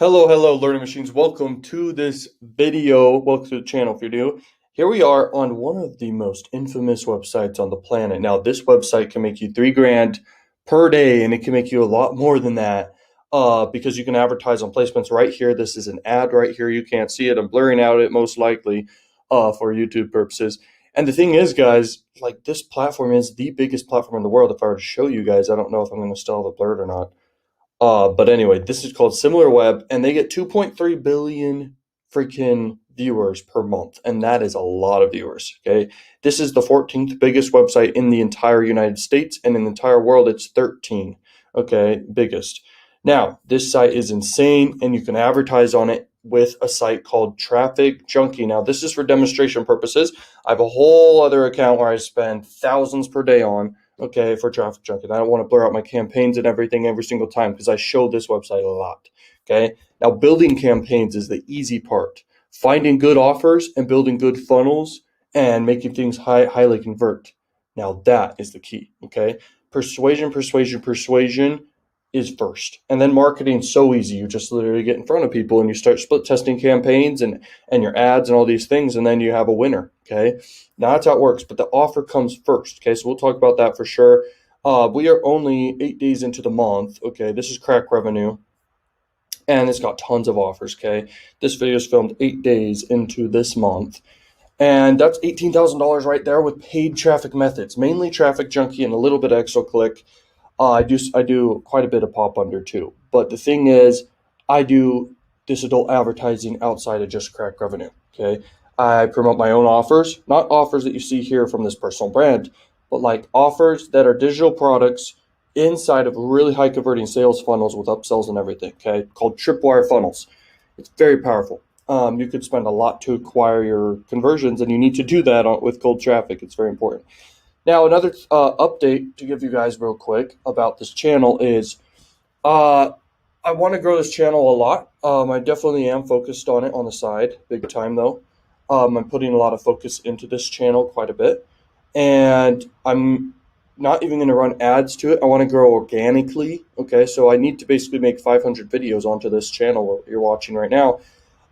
Hello, learning machines. Welcome to this video. Welcome to the channel if you're new. Here we are on one of the most infamous websites on the planet. Now, this website can make you 3 grand per day, and it can make you a lot more than that because you can advertise on placements right here. This is an ad right here. You can't see it. I'm blurring out it most likely for YouTube purposes. And the thing is, guys, like this platform is the biggest platform in the world. If I were to show you guys, I don't know if I'm going to still have it blurred or not. But anyway, this is called SimilarWeb, and they get 2.3 billion freaking viewers per month, and that is a lot of viewers. Okay, this is the 14th biggest website in the entire United States, and in the entire world, it's 13. Okay, biggest. Now, this site is insane, and you can advertise on it with a site called Traffic Junkie. Now, this is for demonstration purposes. I have a whole other account where I spend thousands per day on. Okay, for Traffic Junkie. I don't want to blur out my campaigns and everything every single time because I show this website a lot. Okay, now building campaigns is the easy part. Finding good offers and building good funnels and making things highly convert. Now that is the key. Okay, persuasion is first, and then marketing is so easy. You just literally get in front of people and you start split testing campaigns and your ads and all these things, and then you have a winner. Okay, now that's how it works, but the offer comes first. Okay, so we'll talk about that for sure. We are only 8 days into the month. Okay, this is crack revenue, and it's got tons of offers. Okay, this video is filmed 8 days into this month, and that's $18,000 right there with paid traffic methods, mainly Traffic Junkie and a little bit of Click. I do quite a bit of pop under too, but the thing is, I do this adult advertising outside of just crack revenue. Okay, I promote my own offers, not offers that you see here from this personal brand, but like offers that are digital products inside of really high converting sales funnels with upsells and everything. Okay, called tripwire funnels. It's very powerful. You could spend a lot to acquire your conversions, and you need to do that with cold traffic. It's very important. Now, another update to give you guys real quick about this channel is I want to grow this channel a lot. I definitely am focused on it on the side, big time though. I'm putting a lot of focus into this channel quite a bit, and I'm not even going to run ads to it. I want to grow organically. Okay, so I need to basically make 500 videos onto this channel you're watching right now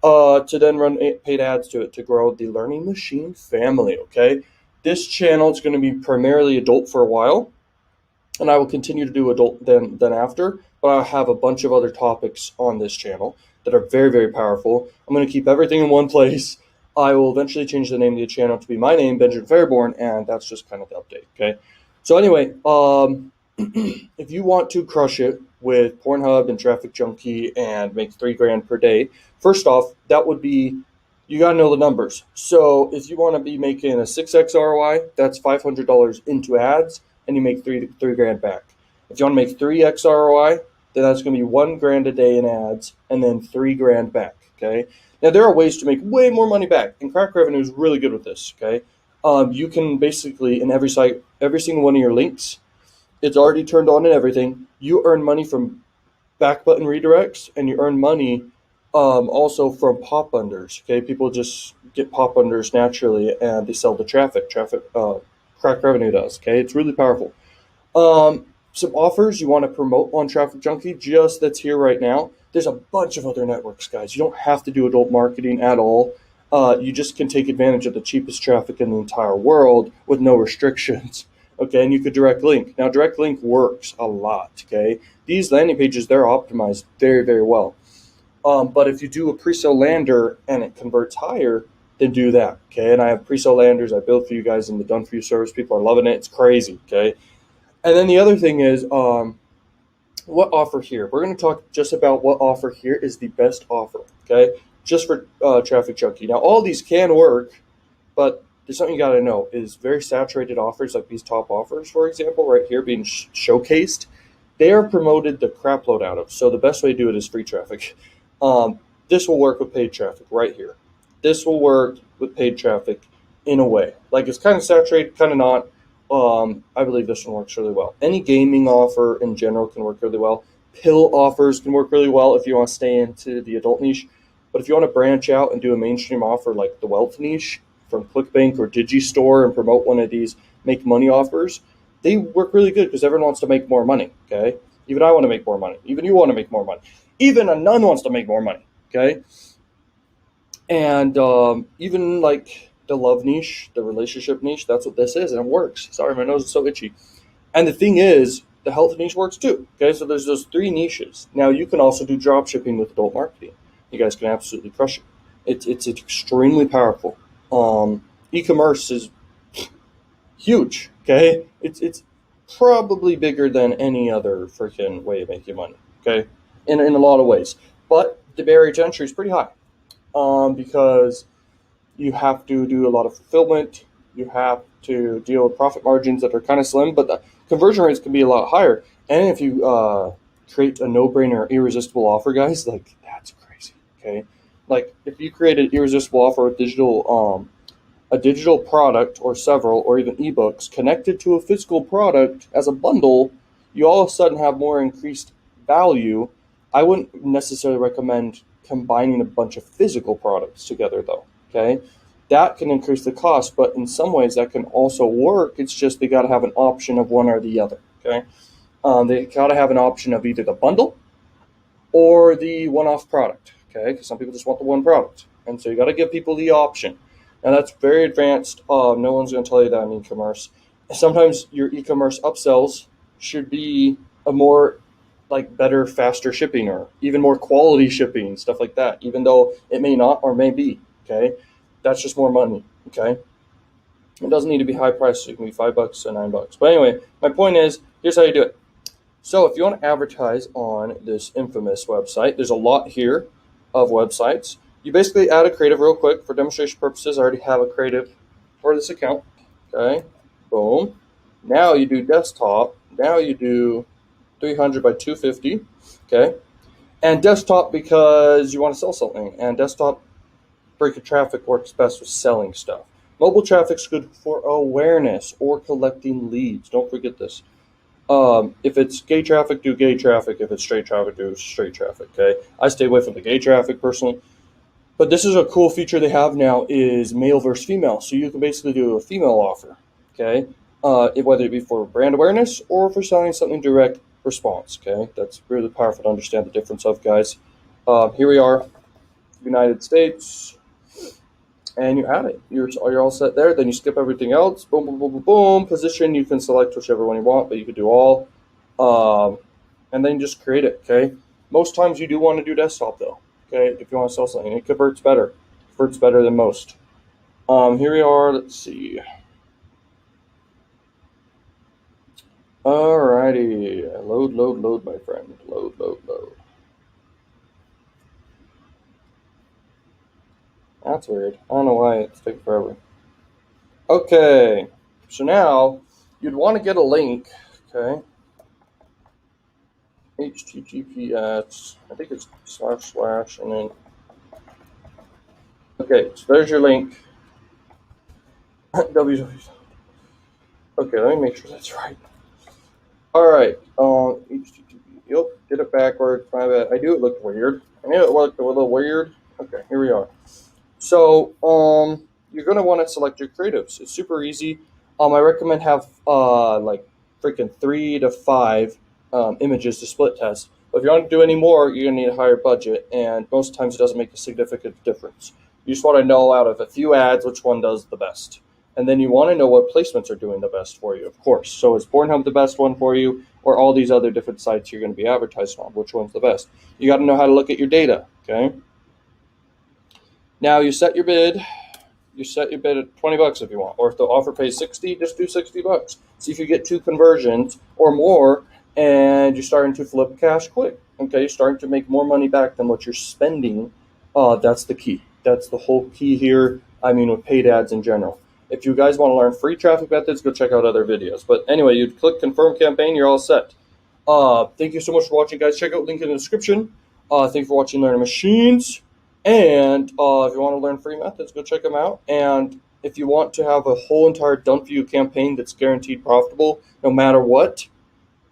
to then run paid ads to it to grow the Learning Machine family. Okay. This channel is going to be primarily adult for a while, and I will continue to do adult then after, but I'll have a bunch of other topics on this channel that are very, very powerful. I'm going to keep everything in one place. I will eventually change the name of the channel to be my name, Benjamin Fairborn, and that's just kind of the update, okay? So anyway, if you want to crush it with PornHub and Traffic Junkie and make 3 grand per day, first off, that would be, you got to know the numbers. So if you want to be making a 6x ROI, that's $500 into ads, and you make three grand back. If you want to make 3x ROI, then that's going to be 1 grand a day in ads, and then 3 grand back. Okay. Now there are ways to make way more money back, and crack revenue is really good with this. Okay. You can basically in every site, every single one of your links, it's already turned on and everything. You earn money from back button redirects, and you earn money also from pop unders. Okay, people just get pop unders naturally, and they sell the traffic. Crack revenue does. Okay, it's really powerful. Some offers you want to promote on Traffic Junkie, just that's here right now. There's a bunch of other networks, guys. You don't have to do adult marketing at all. You just can take advantage of the cheapest traffic in the entire world with no restrictions. Okay, and you could direct link. Now, direct link works a lot. Okay, these landing pages, they're optimized very, very well. But if you do a pre-sale lander and it converts higher, then do that. Okay, and I have pre-sale landers I built for you guys in the done for you service. People are loving it. It's crazy. Okay, and then the other thing is what offer here. We're going to talk just about what offer here is the best offer. Okay, just for Traffic Junkie. Now, all these can work, but there's something you got to know is very saturated offers like these top offers, for example, right here being showcased. They are promoted the crap load out of. So the best way to do it is free traffic. This will work with paid traffic right here. This will work with paid traffic in a way. Like it's kind of saturated, kind of not. I believe this one works really well. Any gaming offer in general can work really well. Pill offers can work really well if you want to stay into the adult niche. But if you want to branch out and do a mainstream offer like the wealth niche from ClickBank or Digistore and promote one of these make money offers, they work really good because everyone wants to make more money. Okay, even I want to make more money. Even you want to make more money. Even a nun wants to make more money. Okay, and even like the love niche, the relationship niche, that's what this is, and it works. Sorry, my nose is so itchy. And the thing is, the health niche works too. Okay, so there's those three niches. Now you can also do drop shipping with adult marketing. You guys can absolutely crush it. It's extremely powerful. E-commerce is huge. Okay, it's probably bigger than any other freaking way of making money. Okay, in a lot of ways, but the barrier to entry is pretty high. Because you have to do a lot of fulfillment. You have to deal with profit margins that are kind of slim, but the conversion rates can be a lot higher. And if you create a no-brainer, irresistible offer, guys, like that's crazy. Okay, like if you create an irresistible offer with a digital product or several or even ebooks connected to a physical product as a bundle, you all of a sudden have more increased value. I wouldn't necessarily recommend combining a bunch of physical products together though. Okay, that can increase the cost, but in some ways that can also work. It's just they got to have an option of one or the other. Okay, they got to have an option of either the bundle or the one-off product. Okay, because some people just want the one product, and so you got to give people the option. And that's very advanced. No one's going to tell you that in e-commerce. Sometimes your e-commerce upsells should be a more like better, faster shipping or even more quality shipping, stuff like that, even though it may not or may be. Okay, that's just more money. Okay, it doesn't need to be high priced. It can be $5 to $9. But anyway, my point is, here's how you do it. So if you want to advertise on this infamous website, there's a lot here of websites. You basically add a creative real quick for demonstration purposes. I already have a creative for this account. Okay, boom. Now you do desktop. Now you do 300 by 250. Okay, and desktop because you want to sell something. And desktop breaking traffic works best with selling stuff. Mobile traffic's good for awareness or collecting leads. Don't forget this. If it's gay traffic, do gay traffic. If it's straight traffic, do straight traffic. Okay, I stay away from the gay traffic personally. But this is a cool feature they have now is male versus female. So you can basically do a female offer. Okay, whether it be for brand awareness or for selling something direct response. Okay, that's really powerful to understand the difference of, guys. Here we are, United States. And you add it. You're all set there. Then you skip everything else. Boom, boom, boom, boom, boom. Position, you can select whichever one you want, but you could do all. And then just create it, okay? Most times you do want to do desktop, though, okay? If you want to sell something. It converts better. It converts better than most. Here we are. Let's see. Alrighty. Load, my friend. Load. That's weird. I don't know why it's taking forever. Okay, so now you'd want to get a link, okay? HTTPS, I think it's // and then, okay, so there's your link. www. Okay, let me make sure that's right. All right, HTTP, yep, did it backwards, my bad. I knew it looked weird. I knew it looked a little weird. Okay, here we are. So, you're going to want to select your creatives. It's super easy. I recommend have like freaking 3 to 5 images to split test. But if you want to do any more, you're going to need a higher budget, and most times it doesn't make a significant difference. You just want to know out of a few ads which one does the best. And then you want to know what placements are doing the best for you, of course. So is PornHub the best one for you, or all these other different sites you're going to be advertising on? Which one's the best? You got to know how to look at your data, okay? Now you set your bid. You set your bid at $20 if you want, or if the offer pays 60, just do $60. See if you get 2 conversions or more, and you're starting to flip cash quick. Okay, you're starting to make more money back than what you're spending. That's the key. That's the whole key here. I mean, with paid ads in general. If you guys want to learn free traffic methods, go check out other videos. But anyway, you click confirm campaign, you're all set. Thank you so much for watching, guys. Check out link in the description. Thank you for watching Learning Machines. And if you want to learn free methods, go check them out. And if you want to have a whole entire done for you campaign that's guaranteed profitable no matter what,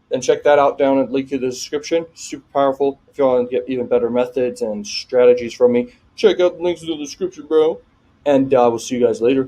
then check that out down at link in the description. Super powerful. If you want to get even better methods and strategies from me, check out the links in the description, bro. And we'll see you guys later.